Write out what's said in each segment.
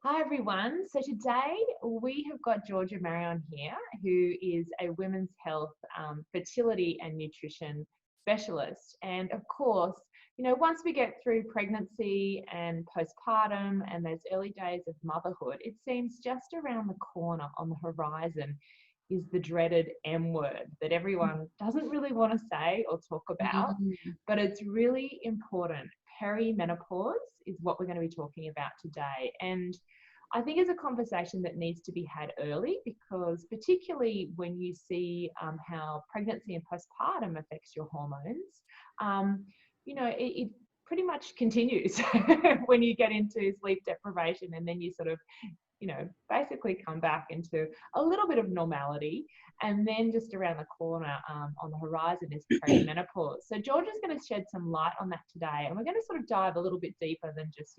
Hi everyone. So today we have got Georgia Marrio here, who is a women's health, fertility and nutrition specialist. And of course, once we get through pregnancy and postpartum and those early days of motherhood, it seems just around the corner on the horizon is the dreaded M word that everyone doesn't really want to say or talk about, but it's really important. Perimenopause is what we're going to be talking about today. And I think it's a conversation that needs to be had early, because particularly when you see how pregnancy and postpartum affects your hormones, it pretty much continues when you get into sleep deprivation, and then you sort of basically come back into a little bit of normality. And then just around the corner on the horizon is perimenopause. So Georgia's going to shed some light on that today. And we're going to sort of dive a little bit deeper than just,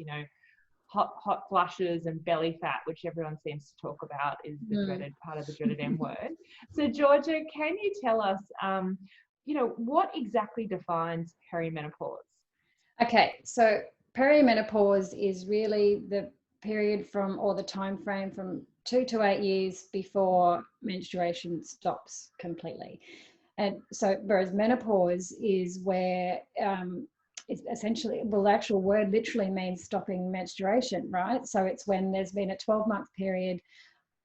hot flushes and belly fat, which everyone seems to talk about is the dreaded part of the dreaded M word. So Georgia, can you tell us, what exactly defines perimenopause? Okay, so perimenopause is really the period or the time frame from 2 to 8 years before menstruation stops completely. And so, whereas menopause is where it's essentially, well, the actual word literally means stopping menstruation, right? So it's when there's been a 12-month period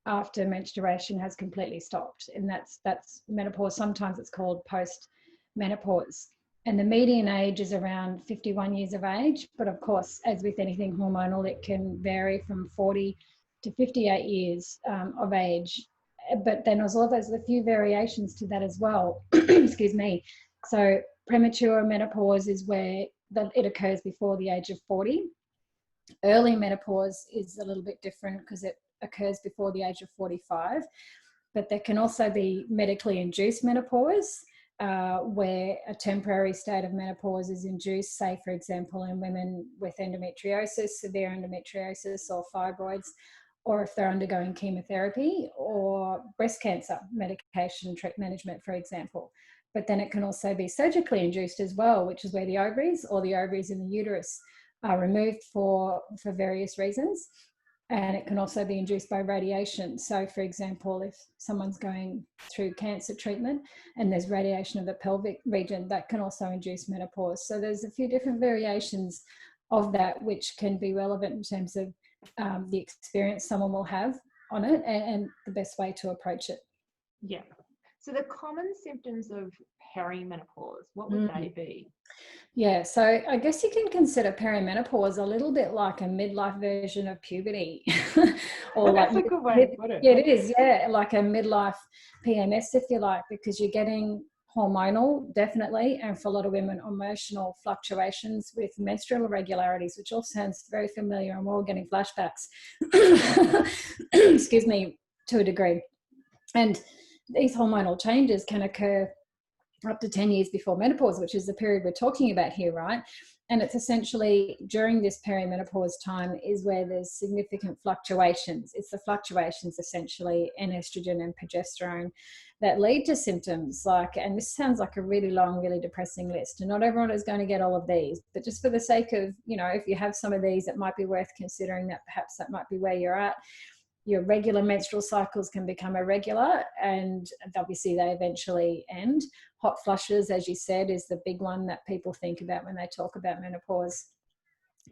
after menstruation has completely stopped, and that's menopause. Sometimes it's called post-menopause. And the median age is around 51 years of age. But of course, as with anything hormonal, it can vary from 40 to 58 years of age. But then there's a few variations to that as well. Excuse me. So premature menopause is where it occurs before the age of 40. Early menopause is a little bit different because it occurs before the age of 45. But there can also be medically induced menopause, where a temporary state of menopause is induced, say, for example, in women with endometriosis, severe endometriosis or fibroids, or if they're undergoing chemotherapy or breast cancer medication management, for example. But then it can also be surgically induced as well, which is where the ovaries in the uterus are removed for various reasons. And it can also be induced by radiation. So, for example, if someone's going through cancer treatment and there's radiation of the pelvic region, that can also induce menopause. So there's a few different variations of that which can be relevant in terms of the experience someone will have on it and the best way to approach it. Yeah. So the common symptoms of perimenopause, what would they be? Yeah, so I guess you can consider perimenopause a little bit like a midlife version of puberty. Or that's a good way to put it. Yeah, it is. Yeah, like a midlife PMS, if you like, because you're getting hormonal, definitely, and for a lot of women, emotional fluctuations with menstrual irregularities, which all sounds very familiar, and we're all getting flashbacks. Excuse me, to a degree. And these hormonal changes can occur up to 10 years before menopause, which is the period we're talking about here, right? And it's essentially during this perimenopause time is where there's significant fluctuations. It's the fluctuations essentially in estrogen and progesterone that lead to symptoms like, and this sounds like a really long, really depressing list, and not everyone is going to get all of these, but just for the sake of, if you have some of these, it might be worth considering that perhaps that might be where you're at. Your regular menstrual cycles can become irregular, and obviously they eventually end. Hot flushes, as you said, is the big one that people think about when they talk about menopause.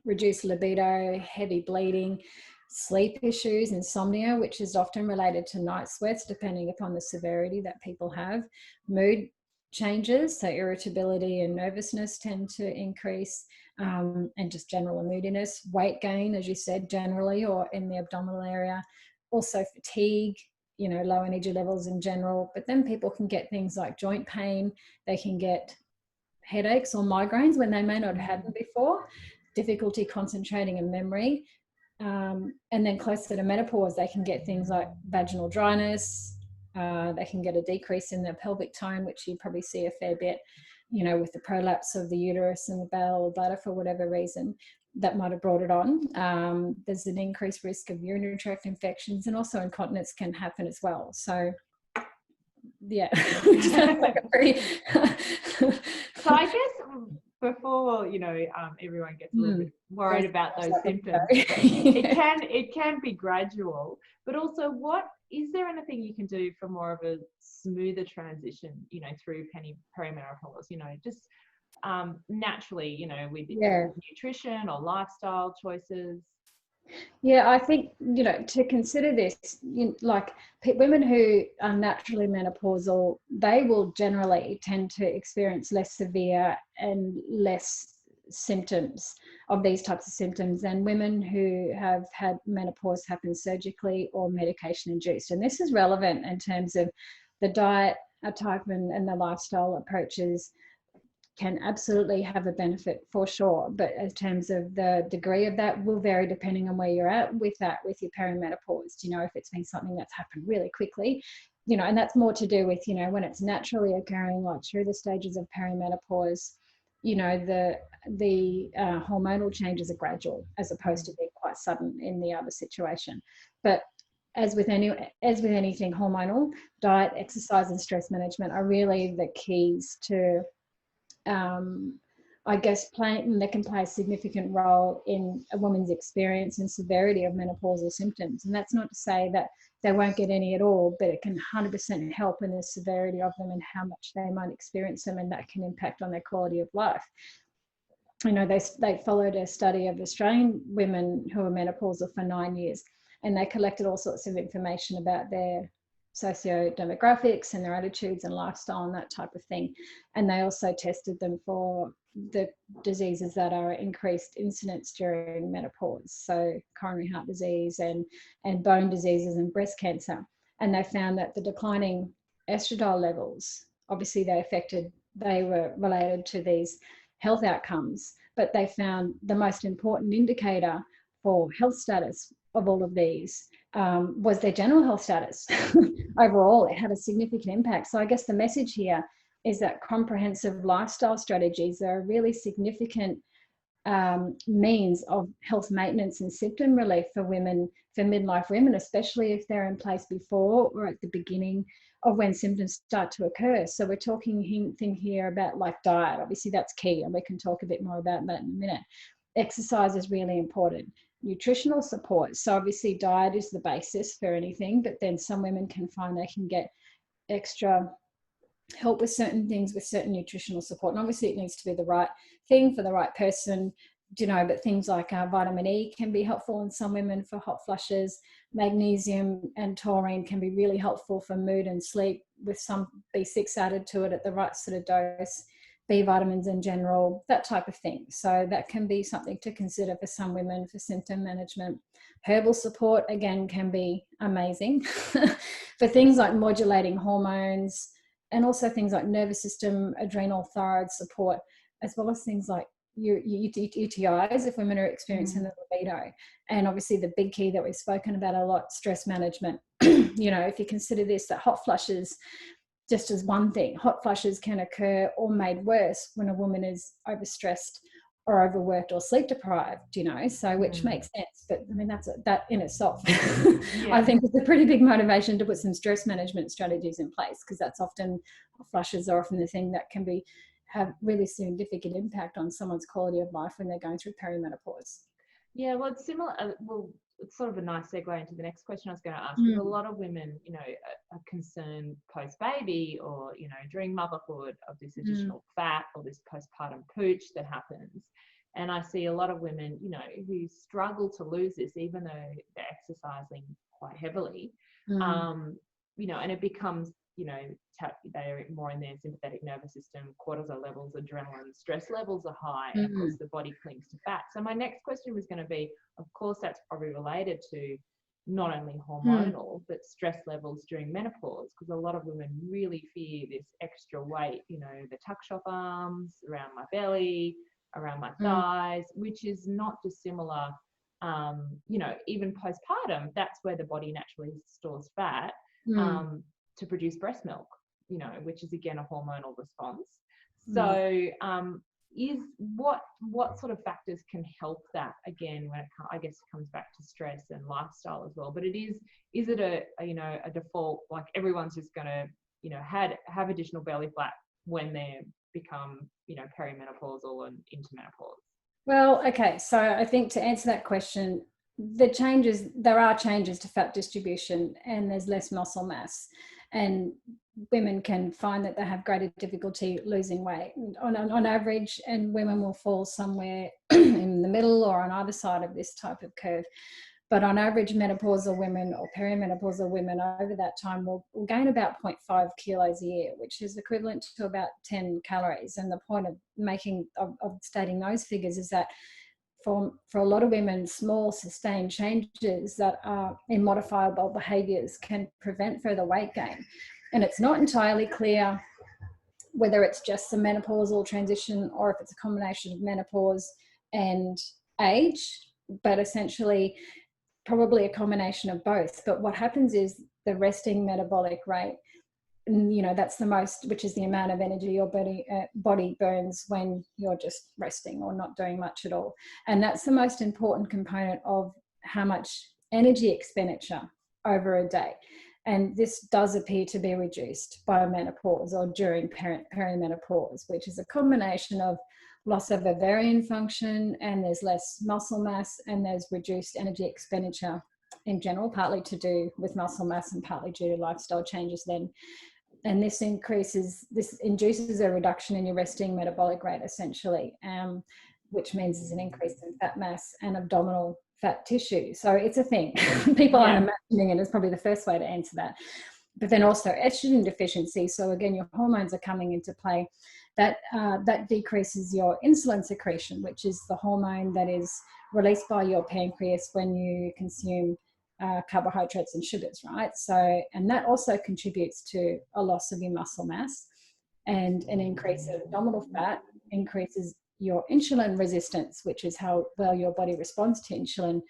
Reduced libido, heavy bleeding, sleep issues, insomnia, which is often related to night sweats, depending upon the severity that people have. Mood changes, so irritability and nervousness tend to increase, and just general moodiness. Weight gain, as you said, generally, or in the abdominal area. Also fatigue, low energy levels in general. But then people can get things like joint pain. They can get headaches or migraines when they may not have had them before. Difficulty concentrating and memory. And then closer to menopause, they can get things like vaginal dryness. They can get a decrease in their pelvic tone, which you probably see a fair bit, with the prolapse of the uterus and the bowel or bladder for whatever reason that might have brought it on. There's an increased risk of urinary tract infections, and also incontinence can happen as well. So, yeah, which sounds like a pretty... So I guess before everyone gets a little bit worried about those symptoms, it it can be gradual. But also, is there anything you can do for more of a smoother transition, through perimenopause? Just naturally, with nutrition or lifestyle choices. Yeah, I think, to consider this, like women who are naturally menopausal, they will generally tend to experience less severe and less symptoms of these types of symptoms than women who have had menopause happen surgically or medication induced. And this is relevant in terms of the diet type and the lifestyle approaches can absolutely have a benefit for sure, but in terms of the degree of that will vary depending on where you're at with your perimenopause. If it's been something that's happened really quickly, and that's more to do with when it's naturally occurring, like through the stages of perimenopause, the hormonal changes are gradual as opposed to being quite sudden in the other situation. But as with anything hormonal, diet, exercise, and stress management are really the keys to I guess they can play a significant role in a woman's experience and severity of menopausal symptoms. And that's not to say that they won't get any at all, but it can 100% help in the severity of them and how much they might experience them, and that can impact on their quality of life. They followed a study of Australian women who were menopausal for 9 years, and they collected all sorts of information about their socio-demographics and their attitudes and lifestyle and that type of thing. And they also tested them for the diseases that are increased incidence during menopause, so coronary heart disease and bone diseases and breast cancer. And they found that the declining estradiol levels, obviously they were related to these health outcomes, but they found the most important indicator for health status of all of these was their general health status. Overall, it had a significant impact. So I guess the message here is that comprehensive lifestyle strategies are a really significant means of health maintenance and symptom relief for women, for midlife women, especially if they're in place before or at the beginning of when symptoms start to occur. So we're talking here about like diet. Obviously that's key, and we can talk a bit more about that in a minute. Exercise is really important. Nutritional support. So obviously diet is the basis for anything, but then some women can find they can get extra help with certain things with certain nutritional support. And obviously it needs to be the right thing for the right person, but things like vitamin E can be helpful in some women for hot flushes. Magnesium and taurine can be really helpful for mood and sleep, with some B6 added to it at the right sort of dose. B vitamins in general, that type of thing. So that can be something to consider for some women for symptom management. Herbal support, again, can be amazing for things like modulating hormones, and also things like nervous system, adrenal, thyroid support, as well as things like UTIs if women are experiencing the libido. And obviously the big key that we've spoken about a lot, stress management. If you consider this, that hot flushes, just as one thing, hot flushes can occur or made worse when a woman is overstressed or overworked or sleep deprived, so which makes sense. But I mean, that in itself, I think is a pretty big motivation to put some stress management strategies in place, because that's often, flushes are often the thing that can have really significant impact on someone's quality of life when they're going through perimenopause. Yeah, well, it's similar. It's sort of a nice segue into the next question I was going to ask. Because a lot of women, are concerned post-baby or, during motherhood of this additional fat or this postpartum pooch that happens. And I see a lot of women, who struggle to lose this, even though they're exercising quite heavily. And it becomes, they're more in their sympathetic nervous system, cortisol levels, adrenaline, stress levels are high, and of course the body clings to fat. So my next question was going to be, of course, that's probably related to not only hormonal, but stress levels during menopause, because a lot of women really fear this extra weight, the tuck shop arms, around my belly, around my thighs, which is not dissimilar, even postpartum, that's where the body naturally stores fat to produce breast milk, which is again a hormonal response. So is what sort of factors can help that, again, when I guess it comes back to stress and lifestyle as well? But is it a default, like everyone's just going to have additional belly fat when they're become, perimenopausal and into menopause? Well, okay. So I think to answer that question, there are changes to fat distribution, and there's less muscle mass. And women can find that they have greater difficulty losing weight on average, and women will fall somewhere in the middle or on either side of this type of curve. But on average, menopausal women or perimenopausal women over that time will gain about 0.5 kilos a year, which is equivalent to about 10 calories. And the point of stating those figures is that for a lot of women, small sustained changes that are in modifiable behaviours can prevent further weight gain. And it's not entirely clear whether it's just the menopausal transition or if it's a combination of menopause and age, but essentially probably a combination of both. But what happens is the resting metabolic rate, that's the most, which is the amount of energy your body burns when you're just resting or not doing much at all. And that's the most important component of how much energy expenditure over a day. And this does appear to be reduced by menopause or during perimenopause, which is a combination of loss of ovarian function, and there's less muscle mass, and there's reduced energy expenditure in general, partly to do with muscle mass and partly due to lifestyle changes then. And this induces a reduction in your resting metabolic rate, essentially, which means there's an increase in fat mass and abdominal fat tissue. So it's a thing. People aren't imagining it. It's probably the first way to answer that. But then also estrogen deficiency. So again, your hormones are coming into play. That decreases your insulin secretion, which is the hormone that is released by your pancreas when you consume carbohydrates and sugars, right? So, and that also contributes to a loss of your muscle mass, and an increase of abdominal fat increases your insulin resistance, which is how well your body responds to insulin.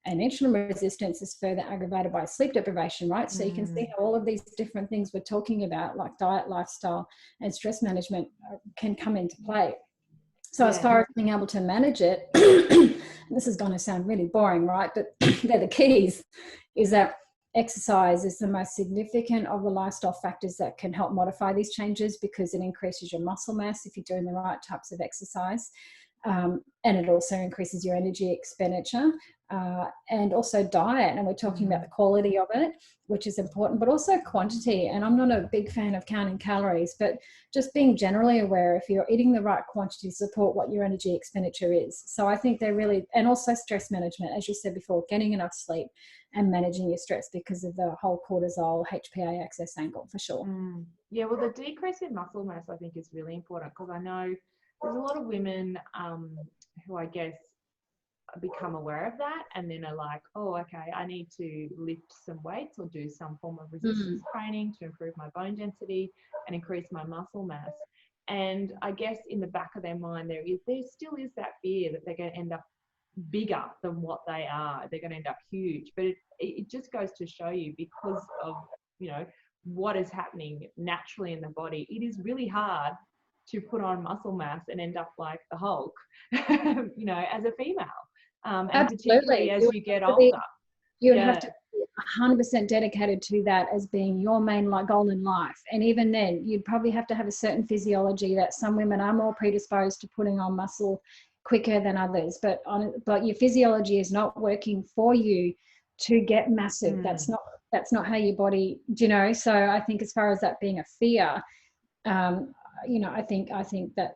And insulin resistance is further aggravated by sleep deprivation, right? So you can see how all of these different things we're talking about, like diet, lifestyle, and stress management, can come into play. So as far as being able to manage it, this is going to sound really boring, right? But they're the keys, is that exercise is the most significant of the lifestyle factors that can help modify these changes, because it increases your muscle mass if you're doing the right types of exercise. And it also increases your energy expenditure, and also diet. And we're talking about the quality of it, which is important, but also quantity. And I'm not a big fan of counting calories, but just being generally aware if you're eating the right quantity to support what your energy expenditure is. So I think they're really, and also stress management, as you said before, getting enough sleep and managing your stress because of the whole cortisol, HPA axis angle, for sure. Yeah, well, the decrease in muscle mass, I think, is really important, because I know there's a lot of women who, I guess, become aware of that and then are like, oh, okay, I need to lift some weights or do some form of resistance training to improve my bone density and increase my muscle mass. And I guess in the back of their mind, there still is that fear that they're going to end up bigger than what they are. They're going to end up huge. But it just goes to show you, because of, what is happening naturally in the body, it is really hard to put on muscle mass and end up like the Hulk, as a female. And particularly as you get older. You would have to be 100% dedicated to that as being your main goal in life. And even then, you'd probably have to have a certain physiology that some women are more predisposed to putting on muscle quicker than others. But your physiology is not working for you to get massive. That's not how your body, So I think as far as that being a fear, I think that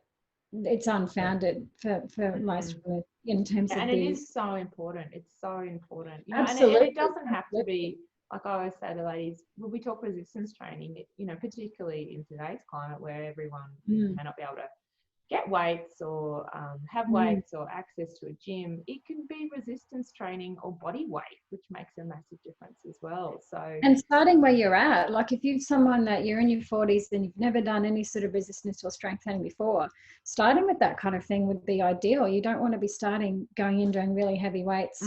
it's unfounded for most women in terms of and it is so important. It's so important. Absolutely. And it doesn't have to be, like I always say to ladies, when we talk resistance training, particularly in today's climate where everyone may not be able to get weights or have weights or access to a gym, it can be resistance training or body weight, which makes a massive difference as well. So, and starting where you're at, like if you're someone that you're in your 40s and you've never done any sort of resistance or strength training before, starting with that kind of thing would be ideal. You don't want to be going in doing really heavy weights.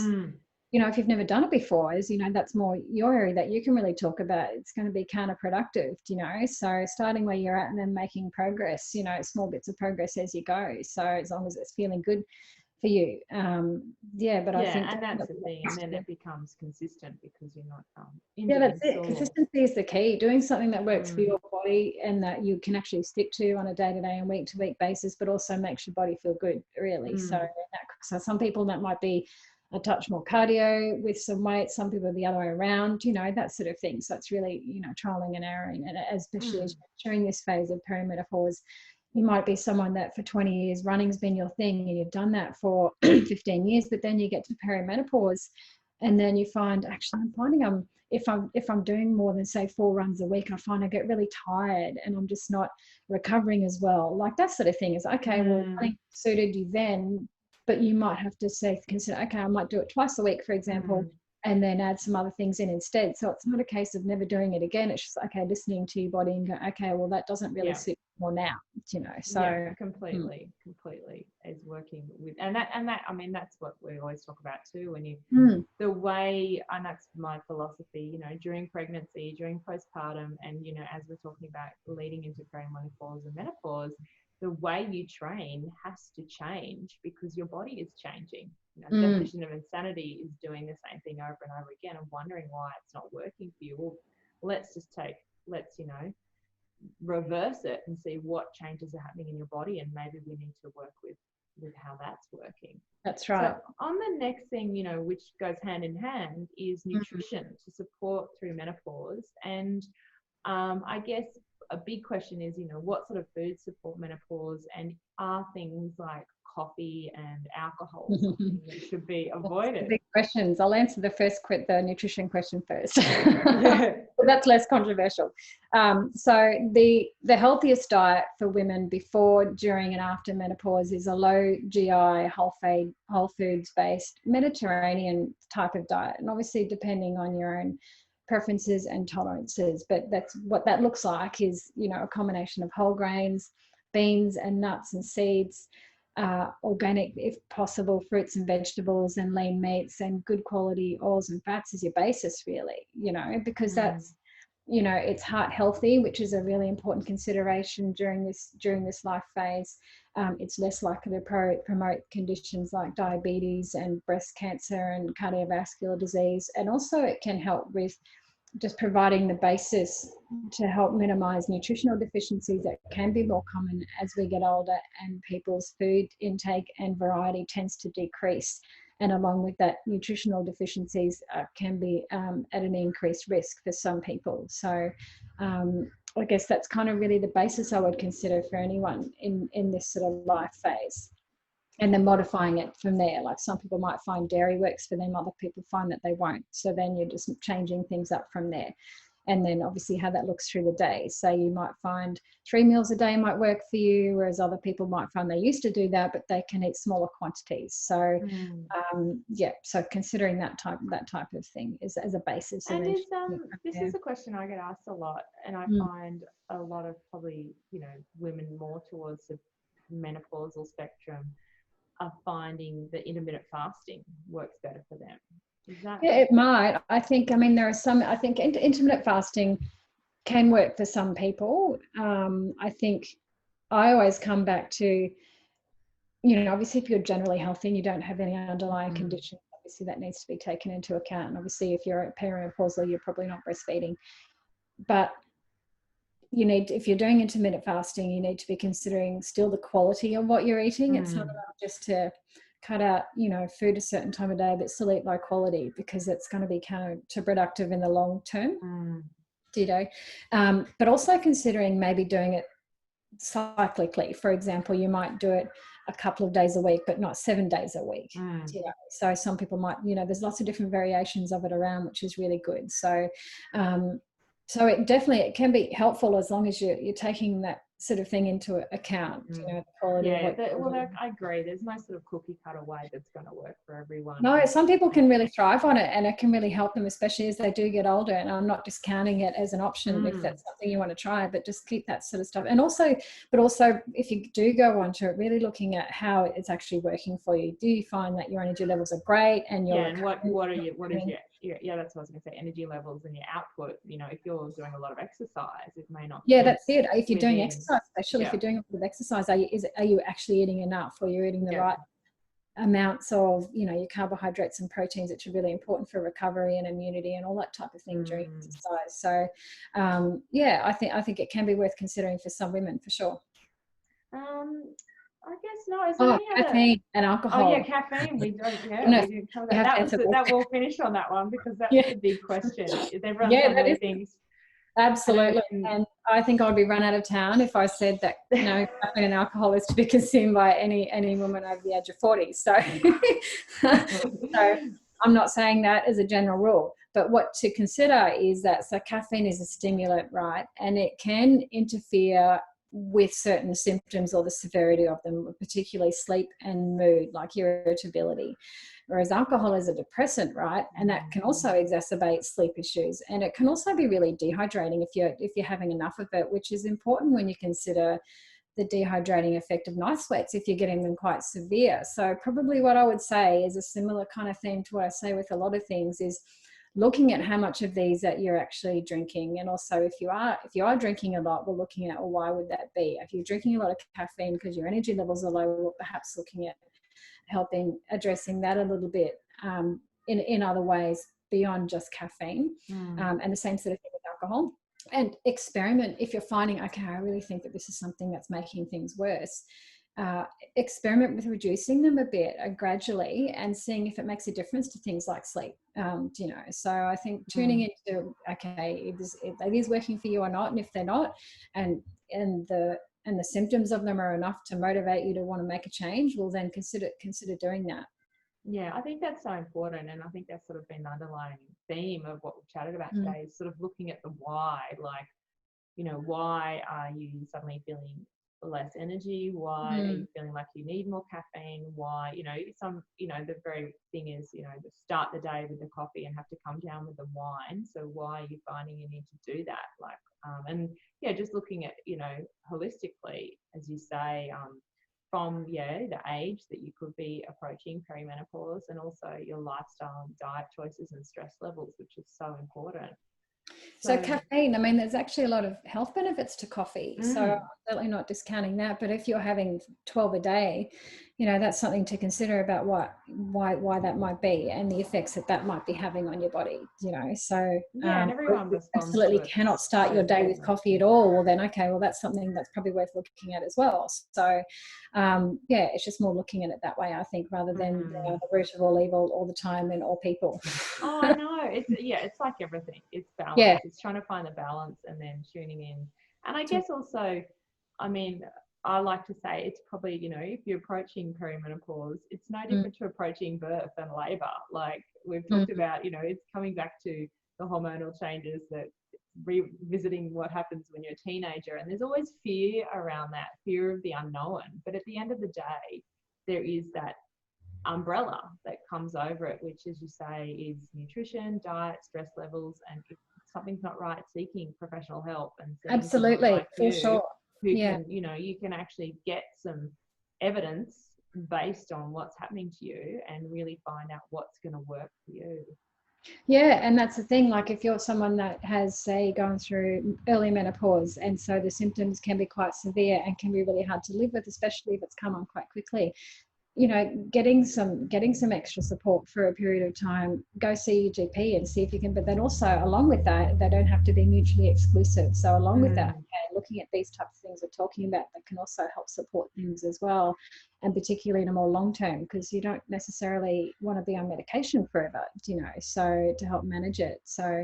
If you've never done it before, that's more your area that you can really talk about. It's going to be counterproductive, so starting where you're at and then making progress, small bits of progress as you go. So as long as it's feeling good for you. Yeah, but I Yeah, think and that's the thing, and then it becomes consistent because you're not yeah, injured that's and it. sore. Consistency is the key. Doing something that works for your body and that you can actually stick to on a day-to-day and week-to-week basis, but also makes your body feel good, really. So some people that might be a touch more cardio with some weight, some people the other way around, that sort of thing. So it's really, trialing and erroring, and especially as during this phase of perimenopause, you might be someone that for 20 years running's been your thing and you've done that for 15 years, but then you get to perimenopause and then you find, actually, I'm finding if I'm doing more than say 4 runs a week, I find I get really tired and I'm just not recovering as well. Like that sort of thing is okay. Well, running suited you then, but you might have to consider, okay, I might do it twice a week, for example, and then add some other things in instead. So it's not a case of never doing it again. It's just, okay, listening to your body and go, okay, well, that doesn't really suit me more now, So yeah, completely is working with, and that, I mean, that's what we always talk about too, when you, the way, and that's my philosophy, during pregnancy, during postpartum, and, as we're talking about leading into perimenopause and menopause, the way you train has to change because your body is changing. The definition of insanity is doing the same thing over and over again and wondering why it's not working for you. Well, let's reverse it and see what changes are happening in your body, and maybe we need to work with how that's working. That's right. So on the next thing, which goes hand in hand, is nutrition to support through menopause. And I guess a big question is, what sort of foods support menopause, and are things like coffee and alcohol something that should be avoided? Big questions. I'll answer the nutrition question first. That's less controversial. So the healthiest diet for women before, during, and after menopause is a low GI, whole foods based Mediterranean type of diet, and obviously depending on your own preferences and tolerances, but that's what that looks like is, a combination of whole grains, beans and nuts and seeds, organic, if possible, fruits and vegetables, and lean meats, and good quality oils and fats is your basis, really, because that's, it's heart healthy, which is a really important consideration during this life phase. It's less likely to promote conditions like diabetes and breast cancer and cardiovascular disease. And also it can help with just providing the basis to help minimize nutritional deficiencies that can be more common as we get older and people's food intake and variety tends to decrease. And along with that, nutritional deficiencies can be at an increased risk for some people. So I guess that's kind of really the basis I would consider for anyone in this sort of life phase. And then modifying it from there. Like some people might find dairy works for them, other people find that they won't. So then you're just changing things up from there. And then obviously how that looks through the day. So you might find 3 meals a day might work for you, whereas other people might find they used to do that, but they can eat smaller quantities. So so considering that type of thing is as a basis. And this is a question I get asked a lot, and I find a lot of probably, women more towards the menopausal spectrum are finding that intermittent fasting works better for them. Yeah, it might. I think, there are some, I think intermittent fasting can work for some people. I think I always come back to, obviously if you're generally healthy and you don't have any underlying conditions, obviously that needs to be taken into account. And obviously if you're perimenopausal, you're probably not breastfeeding. But if you're doing intermittent fasting, you need to be considering still the quality of what you're eating. It's not enough just to cut out, food a certain time of day, but still eat low quality, because it's going to be counterproductive in the long term. But also considering maybe doing it cyclically. For example, you might do it a couple of days a week, but not 7 days a week. So some people might, there's lots of different variations of it around, which is really good. So so it can be helpful as long as you're taking that sort of thing into account. The quality I agree. There's no sort of cookie cutter way that's going to work for everyone. No, some people can really thrive on it, and it can really help them, especially as they do get older. And I'm not discounting it as an option if that's something you want to try, but just keep that sort of stuff. And also if you do go onto it, really looking at how it's actually working for you. Do you find that your energy levels are great and and what is that's what I was going to say, energy levels and your output. If you're doing a lot of exercise, it may not. That's it. If you're doing exercise, especially if you're doing a lot of exercise, are you actually eating enough, or you're eating the right amounts of, you know, your carbohydrates and proteins, which are really important for recovery and immunity and all that type of thing during exercise. So yeah, I think it can be worth considering for some women, for sure. I guess no. Is there any other? Caffeine and alcohol. Oh yeah, caffeine. We don't. Yeah, no, we didn't cover that. That will finish on that one, because that's the big question. Everyone suddenly thinks. Absolutely. And I think I'd be run out of town if I said that, you know, caffeine and alcohol is to be consumed by any woman over the age of 40. So, so I'm not saying that as a general rule, but what to consider is that, so caffeine is a stimulant, right? And it can interfere with certain symptoms or the severity of them, particularly sleep and mood, like irritability. Whereas alcohol is a depressant, right? And that can also exacerbate sleep issues. And it can also be really dehydrating if you're having enough of it, which is important when you consider the dehydrating effect of night sweats if you're getting them quite severe. So probably what I would say is a similar kind of theme to what I say with a lot of things, is looking at how much of these that you're actually drinking. And also if you are drinking a lot, we're looking at, well, why would that be? If you're drinking a lot of caffeine because your energy levels are low, we're perhaps looking at addressing that a little bit in other ways beyond just caffeine. And the same sort of thing with alcohol. And experiment if you're finding, okay, I really think that this is something that's making things worse. Experiment with reducing them a bit gradually and seeing if it makes a difference to things like sleep. You know, so I think tuning into, okay, it is working for you or not, and if they're not, and the symptoms of them are enough to motivate you to want to make a change, well then consider doing that. Yeah, I think that's so important, and I think that's sort of been the underlying theme of what we've chatted about today, is sort of looking at the why. Like, you know, why are you suddenly feeling less energy? Why are you feeling like you need more caffeine? Why, you know, the very thing is, you know, to start the day with the coffee and have to come down with the wine. So why are you finding you need to do that? Like, and yeah, just looking at, you know, holistically, as you say, from the age that you could be approaching perimenopause, and also your lifestyle and diet choices and stress levels, which is so important. So caffeine, I mean, there's actually a lot of health benefits to coffee. So I'm certainly not discounting that. But if you're having 12 a day, you know, that's something to consider about why that might be and the effects that might be having on your body, you know. So and everyone absolutely cannot start your day with coffee at all. Well then, okay, well that's something that's probably worth looking at as well. So yeah, it's just more looking at it that way, I think, rather than the root of all evil all the time in all people. Oh, I know. It's like everything. It's balance. Yeah. It's trying to find the balance and then tuning in. And I guess also, I mean, I like to say it's probably, you know, if you're approaching perimenopause, it's no different to approaching birth and labor. Like we've talked about, you know, it's coming back to the hormonal changes, that revisiting what happens when you're a teenager. And there's always fear around that, fear of the unknown. But at the end of the day, there is that umbrella that comes over it, which, as you say, is nutrition, diet, stress levels, and if something's not right, seeking professional help. And absolutely, like for sure, who can, you know, you can actually get some evidence based on what's happening to you and really find out what's going to work for you. Yeah, and that's the thing, like if you're someone that has, say, gone through early menopause, and so the symptoms can be quite severe and can be really hard to live with, especially if it's come on quite quickly, you know, getting some extra support for a period of time, go see your GP and see if you can, but then also along with that, they don't have to be mutually exclusive. So along with that, okay, looking at these types of things we're talking about, that can also help support things as well, and particularly in a more long term, because you don't necessarily want to be on medication forever, you know, so to help manage it. So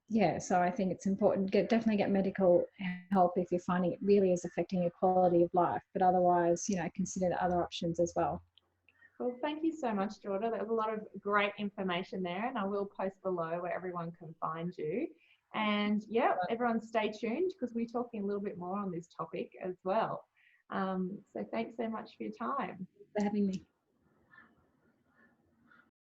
yeah, so I think it's important, definitely get medical help if you're finding it really is affecting your quality of life, but otherwise, you know, consider the other options as well. Well, thank you so much, Jordan. There was a lot of great information there, and I will post below where everyone can find you. And yeah, everyone stay tuned, because we're talking a little bit more on this topic as well. So thanks so much for your time. Thanks for having me.